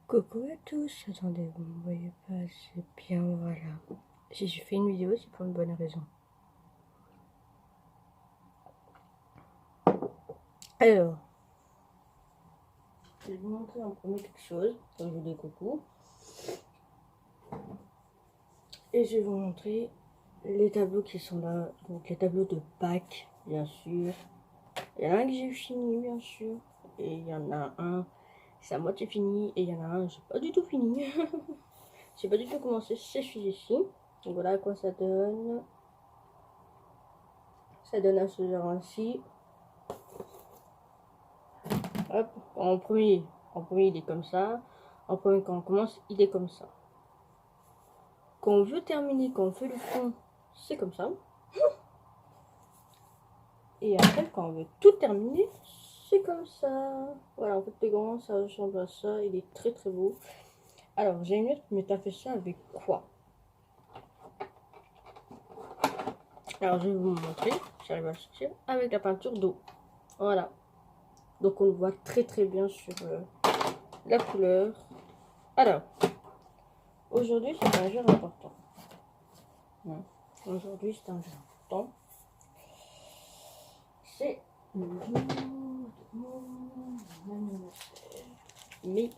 Coucou à tous, attendez, vous ne voyez pas assez bien, voilà. Si je fais une vidéo, c'est pour une bonne raison. Alors, je vais vous montrer en premier quelque chose, comme je vous dis coucou. Et je vais vous montrer les tableaux qui sont là, donc les tableaux de Pâques, bien sûr. Il y en a un que j'ai fini, bien sûr, et il y en a un, c'est à moitié fini, et il y en a un, j'ai pas du tout fini. J'ai pas du tout commencé ces celui-ci. Donc voilà à quoi ça donne. Ça donne à ce genre ainsi. Hop, en premier il est comme ça. En premier, quand on commence, il est comme ça. Quand on veut terminer, quand on fait le fond, c'est comme ça. Et après, quand on veut tout terminer, c'est comme ça. Voilà, en fait, le grand, ça ressemble à ça. Il est très très beau. Alors, j'ai une autre, mais t'as fait ça avec quoi? Alors, je vais vous montrer. J'arrive à le sortir. Avec la peinture d'eau. Voilà. Donc, on le voit très très bien sur la couleur. Alors, aujourd'hui, c'est un jour important. Aujourd'hui, c'est un jour important. C'est le jour de mon anniversaire. Mais,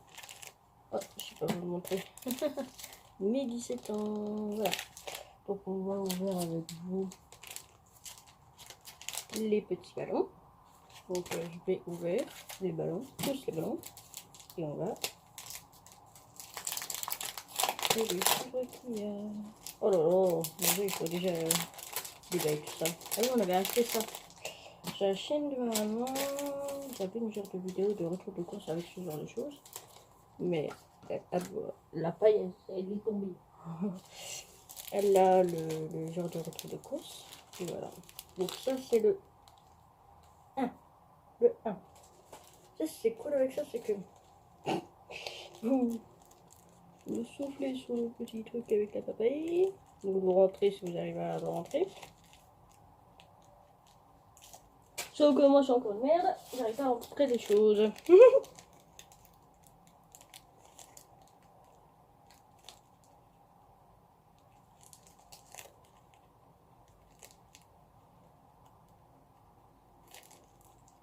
oh, je sais pas vous le montrer. Mes 17 ans, voilà. Donc on va ouvrir avec vous les petits ballons. Donc je vais ouvrir les ballons, tous les ballons. Et on va et les poudres qu'il y a. Oh là là, mon Dieu, il faut déjà déballer tout ça. Ah oui, on avait acheté ça. Sur la chaîne de ma maman, j'avais une genre de vidéo de retour de course avec ce genre de choses. Mais la paille, elle est tombée. Elle a le genre de retour de course. Et voilà. Donc ça, c'est le 1. Le 1. Ça, c'est cool avec ça, c'est que vous soufflez sur le petit truc avec la papaye. Donc vous rentrez si vous arrivez à le rentrer. Sauf que moi, je suis encore une merde. J'arrive pas à rentrer des choses.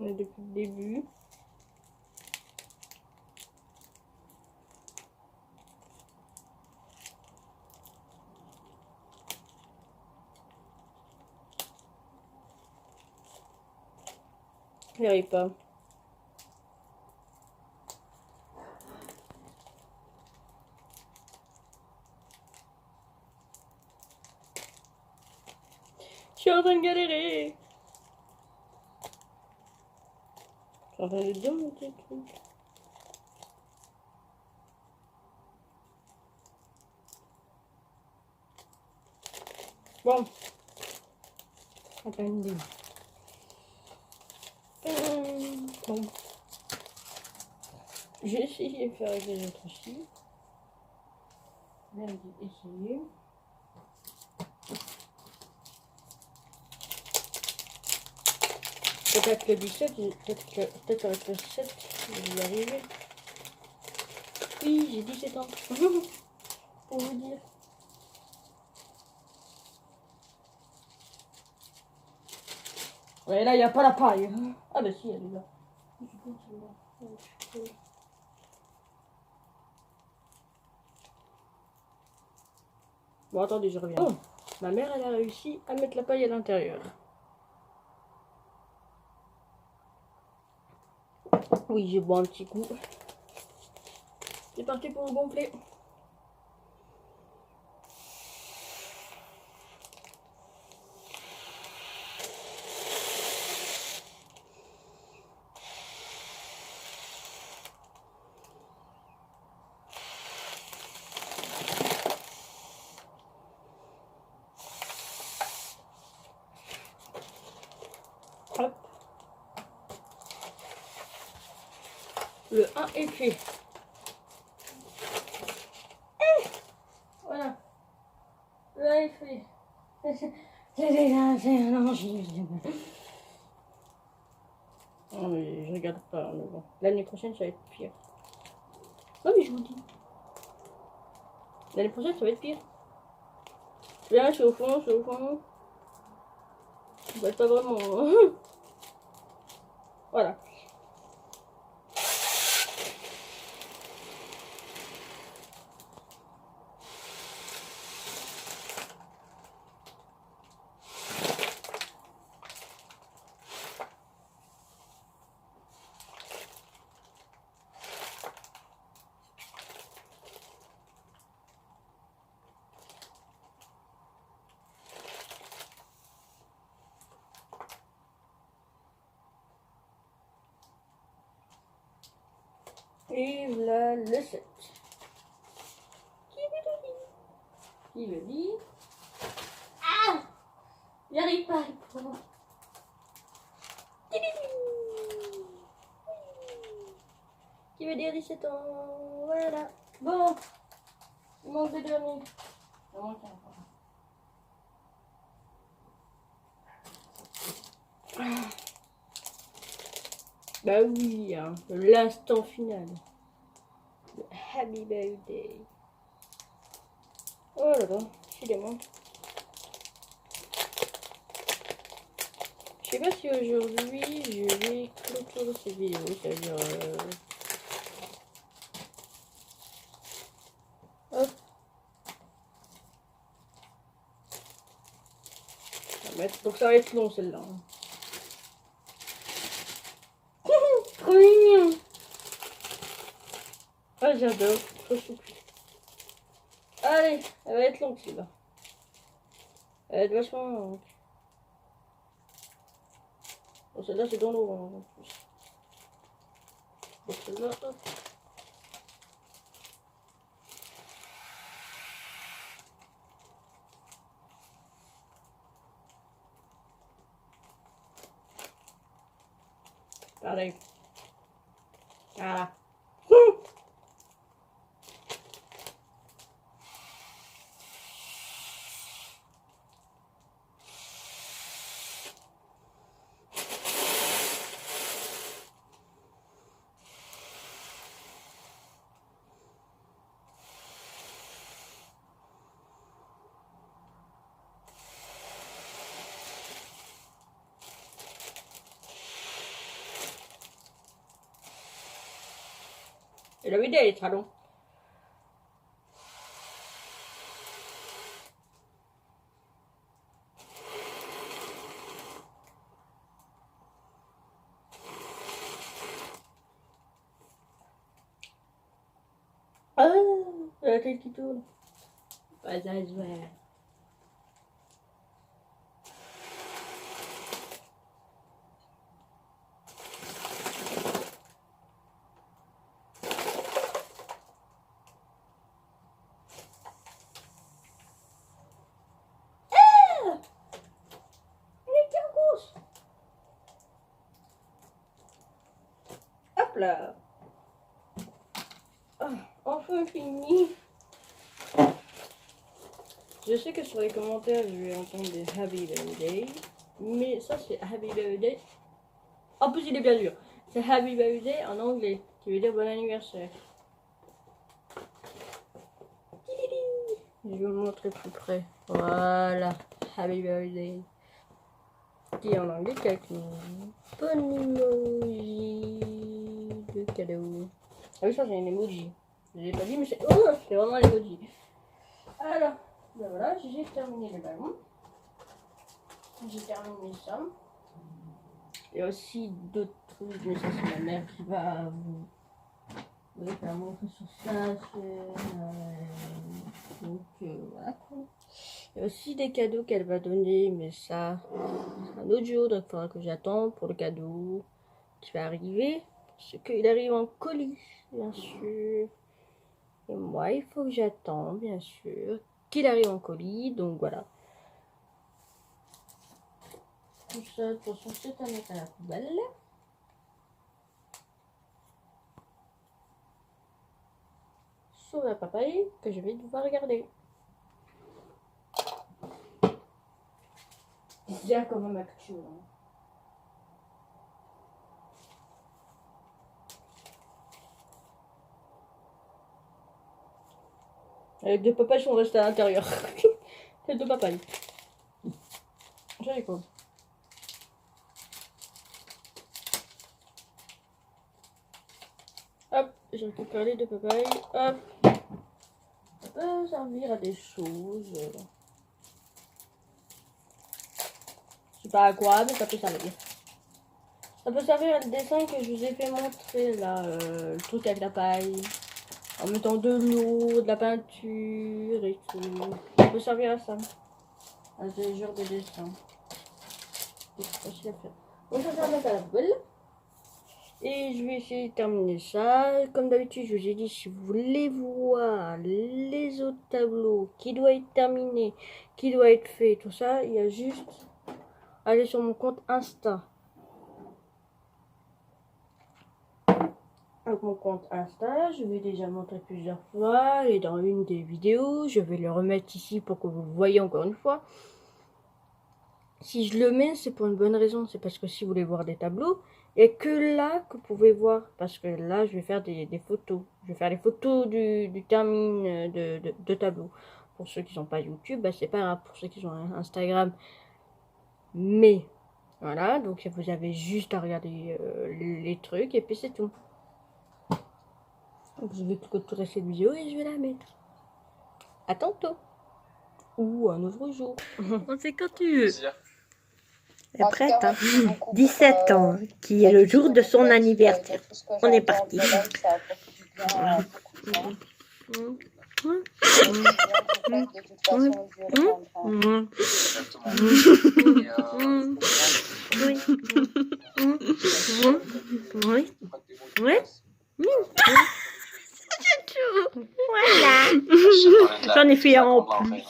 On est depuis le début. J'y arrive pas. Je suis en train de galérer. Je suis en train de démonter le truc. Bon. À peine dit. Bon. J'ai essayé de faire avec les autres aussi. Merde, j'ai essayé. Peut-être le 17, peut-être avec le 7, je vais y arriver. Oui, j'ai 17 ans. Pour vous dire. Ouais, là, il n'y a pas la paille. Ah, bah si, elle est là. Bon, attendez, je reviens. Oh, ma mère, elle a réussi à mettre la paille à l'intérieur. Oui, j'ai bois un petit coup. C'est parti pour le gonfler. Hop. Le 1 est fait. Voilà. Le 1 est fait. Non mais je regarde pas, mais bon. L'année prochaine ça va être pire. Ah oui, je vous dis. L'année prochaine, ça va être pire. Là, je suis au fond, je suis au fond. Ça va être pas vraiment. Voilà. Et voilà le 7. Qui me dit? Ah! J'arrive pas à le prendre. Qui veut dire 17 ans? Voilà. Bon. Il manque le dernier. Il manque un. Bah oui, hein, l'instant final. Le Happy Birthday. Oh là là, décidément. Je sais pas si aujourd'hui je vais clôturer cette vidéo, c'est-à-dire hop. Donc ça va être long celle-là. Trop mignon. Ah j'adore, trop souple. Allez, elle va être longue celle-là. Elle va être vachement longue. Bon, celle-là c'est dans l'eau en plus. Donc celle-là, hop. Pareil. Voilà. Et la vidéo elle est très longue. Ah, la tête qui tourne. Pas ça se voit. Hop là. Ah, enfin fini. Je sais que sur les commentaires, je vais entendre des Happy Birthday. Mais ça, c'est Happy Birthday. En plus, il est bien dur. C'est Happy Birthday en anglais, qui veut dire bon anniversaire. Je vais vous montrer plus près. Voilà. Happy Birthday. Qui est en anglais avec mon bon emoji de cadeau. Ah oui, ça, c'est un emoji. Je l'ai pas dit, mais c'est vraiment un emoji. Alors, ben voilà, j'ai terminé le ballon. J'ai terminé ça. Il y a aussi d'autres trucs, mais ça c'est ma mère qui va vous faire montrer sur ça. Donc voilà quoi. Il y a aussi des cadeaux qu'elle va donner, mais ça c'est un autre jour, donc il faudra que j'attende pour le cadeau qui va arriver. Parce qu'il arrive en colis, bien sûr. Et moi, il faut que j'attende, bien sûr, qu'il arrive en colis, donc voilà. Tout ça, de toute façon, c'est à mettre à la poubelle. Sauf la papaye que je vais devoir regarder. C'est bien comme un actu. Hein. Les deux papayes sont restés à l'intérieur. Les deux papayes. Joli quoi. Hop, j'ai récupéré les deux papayes. Hop. Ça peut servir à des choses. Je sais pas à quoi, mais ça peut servir. Ça peut servir à le dessin que je vous ai fait montrer là. Le truc avec la paille. En mettant de l'eau, de la peinture et tout. Ça peut servir à ça. À ce genre de dessin. C'est facile à faire. Donc je vais la mettre à la poubelle. Et je vais essayer de terminer ça. Comme d'habitude, je vous ai dit, si vous voulez voir les autres tableaux qui doivent être terminés, qui doivent être faits, tout ça, il y a juste à aller sur mon compte Insta. Donc mon compte Insta, je vais déjà montrer plusieurs fois et dans une des vidéos, je vais le remettre ici pour que vous le voyez encore une fois. Si je le mets, c'est pour une bonne raison, c'est parce que si vous voulez voir des tableaux, il n'y a que là que vous pouvez voir, parce que là je vais faire des photos. Je vais faire les photos du termine de tableaux. Pour ceux qui n'ont pas YouTube, bah, c'est pas grave, pour ceux qui ont Instagram. Mais voilà, donc vous avez juste à regarder les trucs et puis c'est tout. Donc je vais clôturer cette vidéo et je vais la mettre. À tantôt. Ou un autre jour. On sait quand tu veux. Elle est prête, hein. 17 ans, qui est le jour de son anniversaire. On est parti. Oui. Voilà. J'en ai fait un en plus.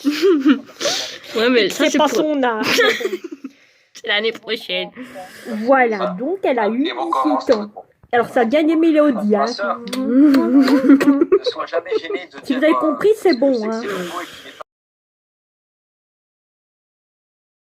Ouais, mais ça c'est pas son âge. C'est l'année prochaine. Voilà, donc elle a eu 18 ans. Alors ça a bien des mélodies. Hein. Ne sois jamais gêné de Si vous avez compris, c'est bon. Hein.